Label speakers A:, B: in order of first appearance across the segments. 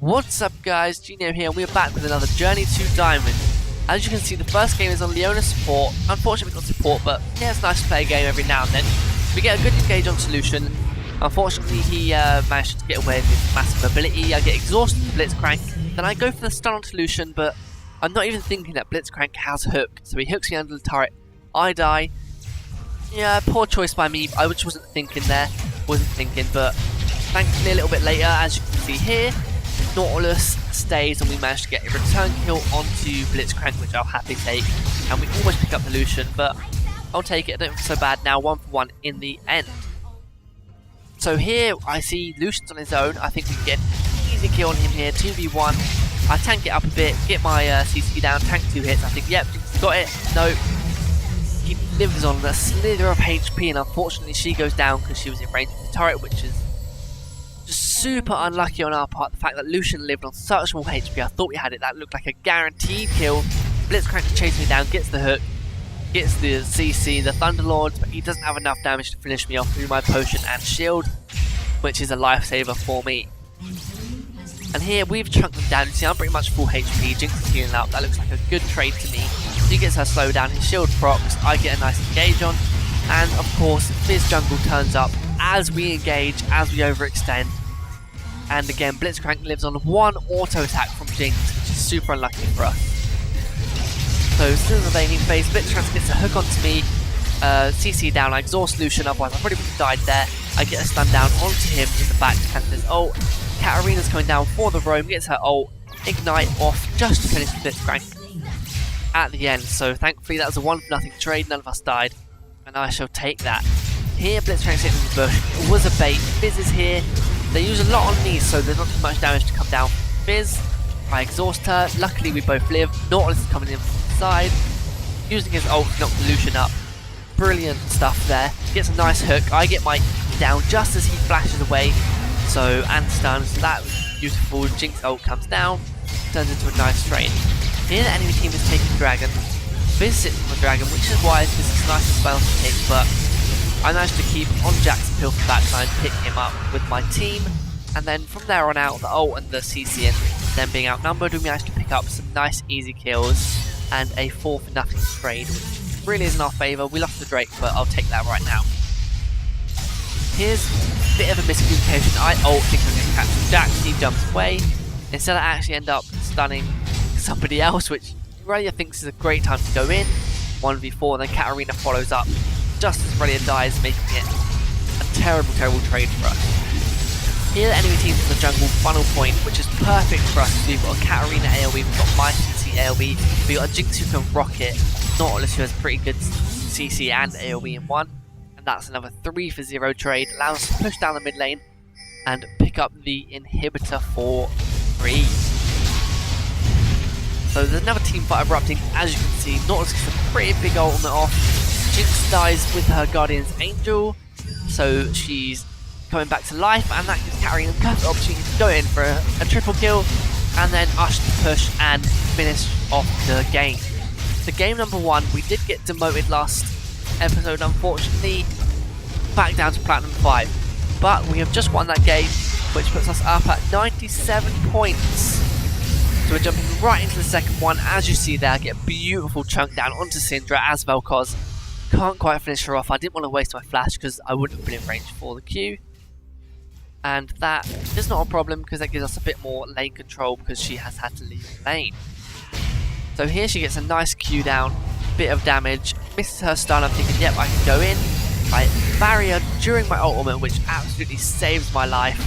A: What's up guys, Genio here, and we're back with another Journey to Diamond. As you can see, the first game is on Leona support. Unfortunately not support, but yeah, it's nice to play a game every now and then. We get a good engage on Solution. Unfortunately he managed to get away with his massive mobility. I get exhausted with Blitzcrank, then I go for the stun on Solution, but I'm not even thinking that Blitzcrank has hook, so he hooks me under the turret. I die. Yeah, poor choice by me. I just wasn't thinking there, but thankfully a little bit later, as you can see here, Nautilus stays and we managed to get a return kill onto Blitzcrank, which I'll happily take, and we almost pick up the Lucian, but I'll take it. I don't feel so bad now, 1 for 1 in the end. So here I see Lucian's on his own. I think we can get an easy kill on him here, 2v1. I tank it up a bit, get my CC down, tank 2 hits. I think, yep, got it. No, he lives on a slither of HP, and unfortunately she goes down because she was in range of the turret, which is just super unlucky on our part. The fact that Lucian lived on such small HP, I thought we had it. That looked like a guaranteed kill. Blitzcrank chases me down, gets the hook, gets the CC, the Thunderlords, but he doesn't have enough damage to finish me off through my potion and shield, which is a lifesaver for me. And here we've chunked them down. You see, I'm pretty much full HP. Jinx is healing up. That looks like a good trade to me. She gets her slow down, his shield procs, I get a nice engage on, and of course Fizz jungle turns up as we engage, as we overextend. And again, Blitzcrank lives on 1 auto attack from Jinx, which is super unlucky for us. So still in the laning phase, Blitzcrank gets a hook onto me, CC down, I exhaust Lucian, otherwise I probably would have died there. I get a stun down onto him in the back to cancel his ult. Katarina's coming down for the roam, gets her ult, ignite off just to finish Blitzcrank at the end. So thankfully that was a 1-0 trade, none of us died, and I shall take that. Here Blitzcrank's hitting the bush, it was a bait. Fizz is here, they use a lot on me, so there's not too much damage to come down from Fizz. I exhaust her, luckily we both live. Nautilus is coming in from the side, using his ult to knock the Lucian up. Brilliant stuff there, gets a nice hook, I get my down just as he flashes away, and stuns, so that was beautiful. Jinx ult comes down, turns into a nice trade. Here the enemy team is taking Dragon, Fizz sits on the Dragon, which is why this is nice as well to take, but I managed to keep on Jack's pill for that time, pick him up with my team, and then from there on out, the ult and the CC and them being outnumbered, we managed to pick up some nice easy kills and a 4-0 trade, which really is in our favour. We lost the Drake, but I'll take that right now. Here's a bit of a miscommunication. I ult thinking I'm going to catch Jack, he jumps away. Instead I actually end up stunning somebody else, which Aurelia thinks is a great time to go in. 1v4, then Katarina follows up just as Aurelia dies, making it a terrible trade for us. Here the enemy team's in the jungle funnel point, which is perfect for us. So we've got a Katarina AoE, we've got my CC AoE, we've got a Jinx who can rocket, Nautilus who has pretty good CC and AoE in one. And that's another 3-for-0 trade, allows us to push down the mid lane and pick up the inhibitor for free. So there's another team fight erupting, as you can see. Nautilus gets a pretty big ultimate off. Jinx dies with her Guardian's Angel, so she's coming back to life, and that gives Katarina a perfect opportunity to go in for a triple kill, and then us to push and finish off the game. So game number 1, we did get demoted last episode, unfortunately, back down to Platinum 5. But we have just won that game, which puts us up at 97 points. So we're jumping right into the second one. As you see there, I get a beautiful chunk down onto Syndra as Vel'koz. Can't quite finish her off. I didn't want to waste my flash because I wouldn't have been in range for the Q. And that is not a problem because that gives us a bit more lane control because she has had to leave the lane. So here she gets a nice Q down, bit of damage, misses her stun. I'm thinking, yep, I can go in. I barrier during my ultimate, which absolutely saves my life.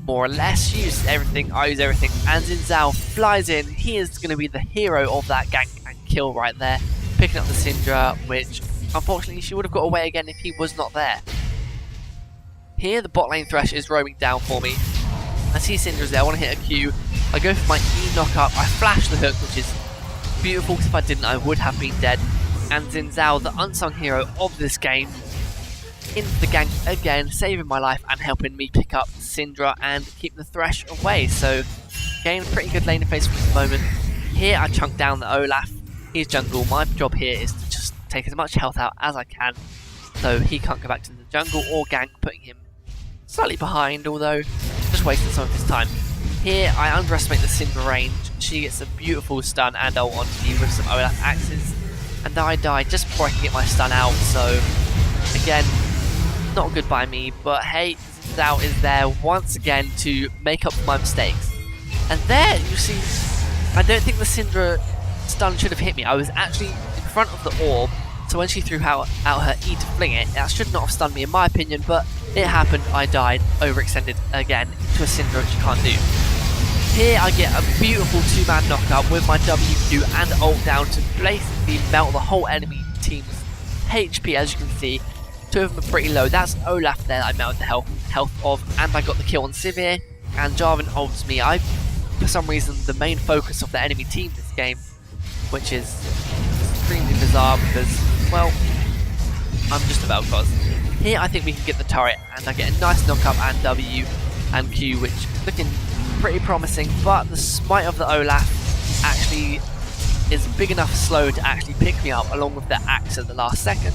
A: More or less, she uses everything, I use everything, and Xin Zhao flies in. He is going to be the hero of that gank and kill right there, picking up the Syndra, which unfortunately she would have got away again if he was not there. Here the bot lane Thresh is roaming down for me. I see Syndra's there, I want to hit a Q. I go for my E knock up, I flash the hook, which is beautiful because if I didn't I would have been dead. And Xin Zhao, the unsung hero of this game, into the gank again, saving my life and helping me pick up Syndra and keep the Thresh away. So getting a pretty good lane phase for the moment. Here I chunk down the Olaf, he's jungle. My job here is to just take as much health out as I can so he can't go back to the jungle or gank, putting him slightly behind, although just wasting some of his time. Here I underestimate the Syndra range. She gets a beautiful stun and ult onto me with some Olaf axes, and I die just before I can get my stun out, so again, not good by me, but hey, Zhao is there once again to make up for my mistakes. And there, you see, I don't think the Syndra stun should have hit me. I was actually in front of the orb, so when she threw out her E to fling it, that should not have stunned me in my opinion, but it happened. I died, overextended again to a Syndra, which you can't do. Here I get a beautiful 2-man knockout with my WQ and ult down to basically melt the whole enemy team's HP. As you can see, 2 of them are pretty low. That's Olaf there that I melted the health of, and I got the kill on Sivir, and Jarvan ults me. I, for some reason, the main focus of the enemy team this game, which is extremely bizarre because, well, I'm just a Vel'koz. Here I think we can get the turret, and I get a nice knockup and W and Q, which is looking pretty promising, but the smite of the Olaf actually is big enough slow to actually pick me up along with the axe at the last second,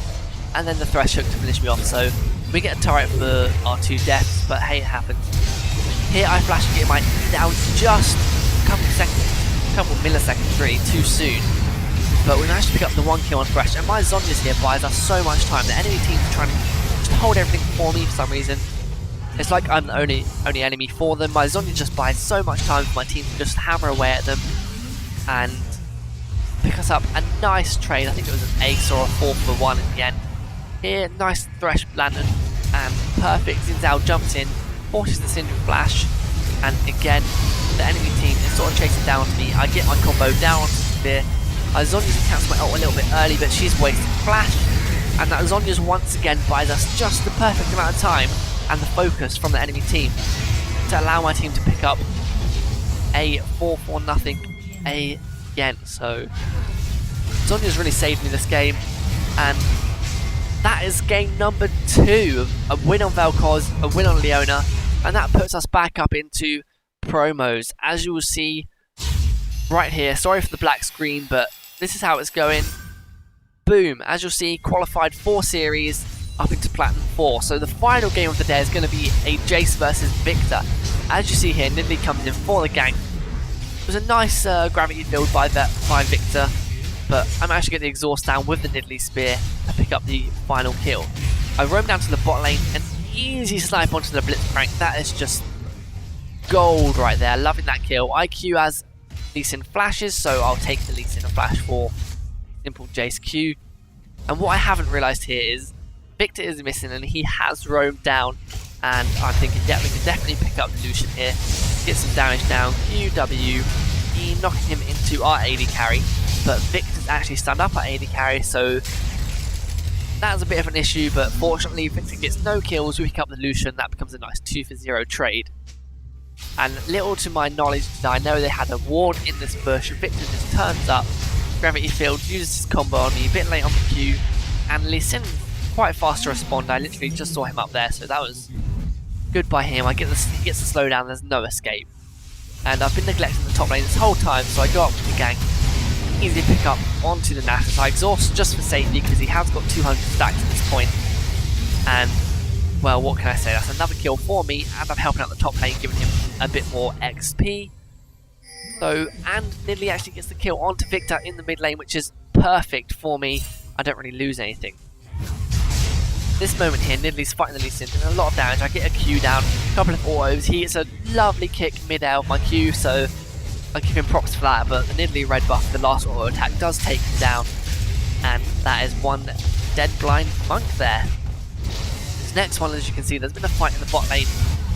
A: and then the thresh hook to finish me off, so we get a turret for our 2 deaths, but hey, it happens. Here I flash and get my E down just a couple milliseconds really too soon, but we managed to pick up the 1 kill on thresh, and my Zhonya's here buys us so much time. The enemy team's trying to just hold everything for me for some reason. It's like I'm the only enemy for them. My Zhonya just buys so much time for my team to just hammer away at them and pick us up a nice trade. I think it was an ace or a 4-for-1 in the end. Here, nice thresh lantern and perfect. Xin Zhao jumps in, forces the Syndra flash, and again the enemy team is sort of chasing down to me. I get my combo down onto Spear. My Zhonya's cancelled my ult a little bit early, but she's wasted flash, and that Zhonya's once again buys us just the perfect amount of time and the focus from the enemy team to allow my team to pick up a 4-0 again. So Zhonya's really saved me this game, and that is game number 2. A win on Vel'koz, a win on Leona, and that puts us back up into promos. As you will see right here, sorry for the black screen, but this is how it's going. Boom, as you'll see, qualified 4 series up into Plat IV. So the final game of the day is going to be a Jace versus Victor. As you see here, Nidalee comes in for the gank. It was a nice gravity build by Victor, but I managed to get the exhaust down with the Nidalee spear and pick up the final kill. I roam down to the bot lane and easy snipe onto the Blitzcrank. That is just gold right there. Loving that kill. IQ has Lee Sin flashes, so I'll take the Lee Sin flash for simple Jace Q. And what I haven't realised here is Victor is missing and he has roamed down, and I'm thinking, yeah, we can definitely pick up Lucian here, get some damage down, QWE, knocking him into our AD carry, but Victor's actually stunned up our AD carry, so that's a bit of an issue, but fortunately Victor gets no kills, we pick up the Lucian, that becomes a nice 2-for-0 trade. And little to my knowledge did I know they had a ward in this bush. Victor just turns up, gravity field, uses his combo on me, a bit late on the Q, and Lee Sin quite fast to respond. I literally just saw him up there, so that was good by him. He gets the slowdown, there's no escape. And I've been neglecting the top lane this whole time, so I go up with the gank, easily pick up onto the Nasus. I exhaust just for safety because he has got 200 stacks at this point. And, well, what can I say? That's another kill for me, and I'm helping out the top lane, giving him a bit more XP. So, and Nidalee actually gets the kill onto Victor in the mid lane, which is perfect for me. I don't really lose anything. This moment here, Nidalee's fighting the Lee Sin, doing a lot of damage. I get a Q down, a couple of autos. He gets a lovely kick mid-air of my Q, so I give him props for that. But the Nidalee red buff, the last auto attack, does take him down, and that is one dead blind monk there. This next one, as you can see, there's been a fight in the bot lane.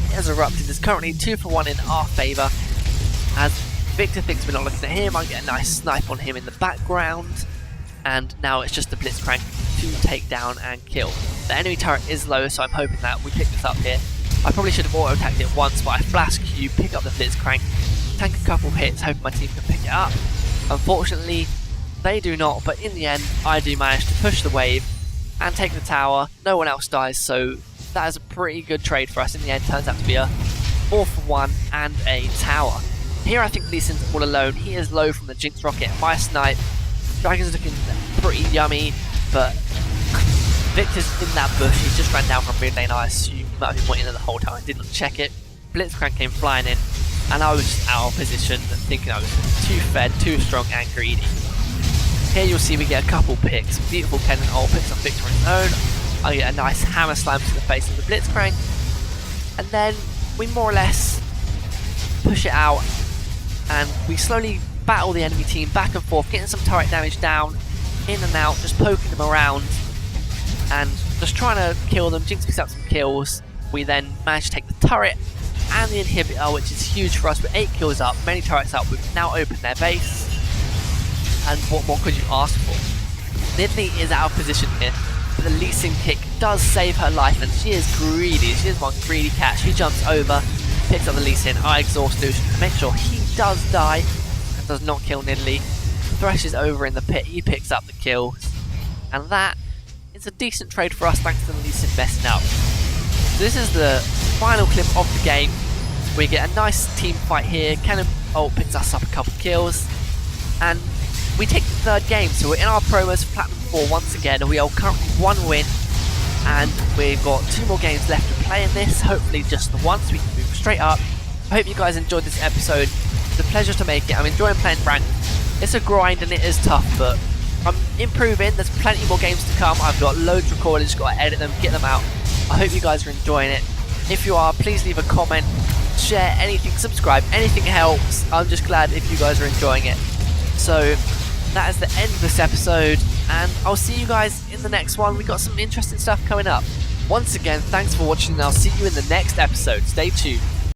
A: It has erupted. There's currently 2-for-1 in our favour. As Victor thinks we're not looking at him, I get a nice snipe on him in the background. And now it's just the Blitzcrank to take down and kill. The enemy turret is low, so I'm hoping that we pick this up here. I probably should have auto-attacked it once, but I flash Q, pick up the Blitzcrank, tank a couple hits, hoping my team can pick it up. Unfortunately, they do not, but in the end, I do manage to push the wave and take the tower. No one else dies, so that is a pretty good trade for us. In the end, turns out to be a 4-for-1 and a tower. Here I think Lee Sin's all alone. He is low from the Jinx Rocket. My snipe. Dragon's looking pretty yummy, but Victor's in that bush. He just ran down from mid lane. I assume he might have been waiting there the whole time. I didn't check it. Blitzcrank came flying in. and I was just out of position, thinking I was too fed, too strong and greedy. Here you'll see we get a couple picks. Beautiful Kennen ult picks up Victor on his own. I get a nice hammer slam to the face of the Blitzcrank, and then we more or less push it out, and we slowly battle the enemy team back and forth, getting some turret damage down, in and out, just poking them around, and just trying to kill them. Jinx picks up some kills. We then manage to take the turret and the inhibitor, which is huge for us. With 8 kills up, many turrets up, we've now opened their base, and what more could you ask for? Nidalee is out of position here, but the Lee Sin kick does save her life, and she is greedy. She is one greedy cat. She jumps over, picks up the Lee Sin. I exhaust Lucian to make sure he does die and does not kill Nidalee. Thresh is over in the pit, he picks up the kills, and that is a decent trade for us thanks to the Lee Sin messing up. So this is the final clip of the game. We get a nice team fight here. Kennen ult picks us up a couple kills, and we take the third game. So we're in our promos for Plat IV once again. We are currently 1 win, and we've got 2 more games left to play in this. Hopefully just the one, so we can move straight up. I hope you guys enjoyed this episode. It's a pleasure to make it. I'm enjoying playing ranked. It's a grind and it is tough, but I'm improving. There's plenty more games to come. I've got loads recorded, just got to edit them, get them out. I hope you guys are enjoying it. If you are, please leave a comment, share anything, subscribe, anything helps. I'm just glad if you guys are enjoying it. So that is the end of this episode, and I'll see you guys in the next one. We got some interesting stuff coming up. Once again, thanks for watching, and I'll see you in the next episode. Stay tuned.